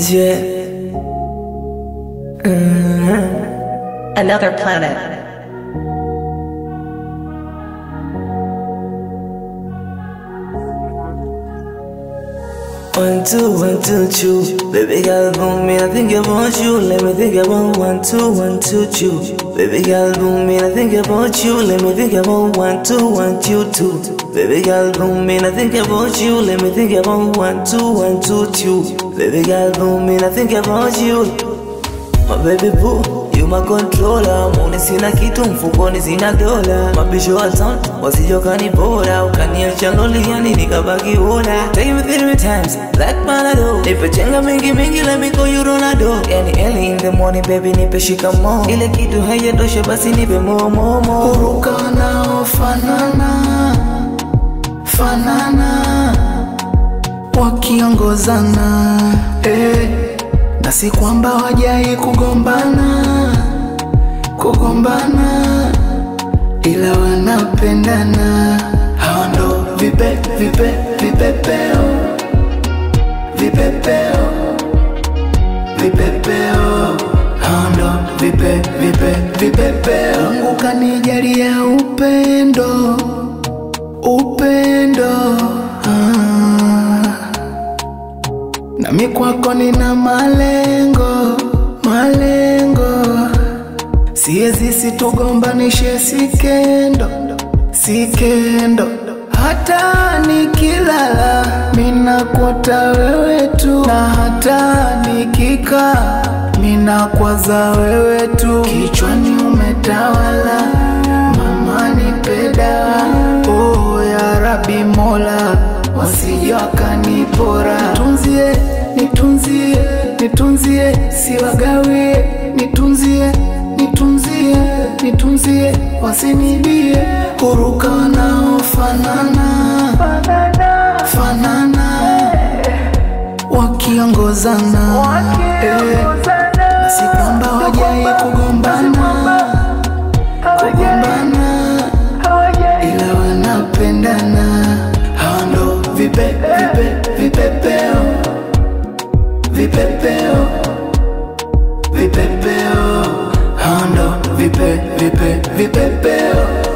Yeah. Another planet. One, two, chew. Baby girl, boom me, I think about you. Let me think about 1, 2, chew. Baby girl, boom me, I think about you. Let me think about 1, 2, chew. Baby girl, boom me, I think about you. Let me think about 1, 2, chew. Baby girl, boom me, I think about you. My baby boo, you my controller. Mune sina kitu mfukoni sina dola. Mabisho wa town, wasije wakanipora. Ukaniacha lonely yani nikabaki hola. Take me 3 times, like Panado. Nipe chenga mingi, let me call you Ronaldo. Yani early in the morning baby nipe shikamo. Ile kitu haijatosha basi nipe more. Kuruka nao fanana wakiongozana na si kwamba wajai kugombana ila wanapendana. Hao ndo vipepeo hao ndo vipepeo. Mungu kanijalia upendo nami kwako nina malengo. Siezi situgombanishe sikendo. Hata nikilala mina kuota wewe tu, na hata nikikaa mina kwaza wewe tu. Kichwani umetawala, mama nipe dawa. Oh ya Rabbi Mola, wasije wakanipora. Nitunzie, siwagawie. Nitunzie, wasinibie. Kuruka nao fanana wakiongozana na si kwamba wajai kugombana ila wanapendana. Hao ndo vipepeo hao ndo vipepeo.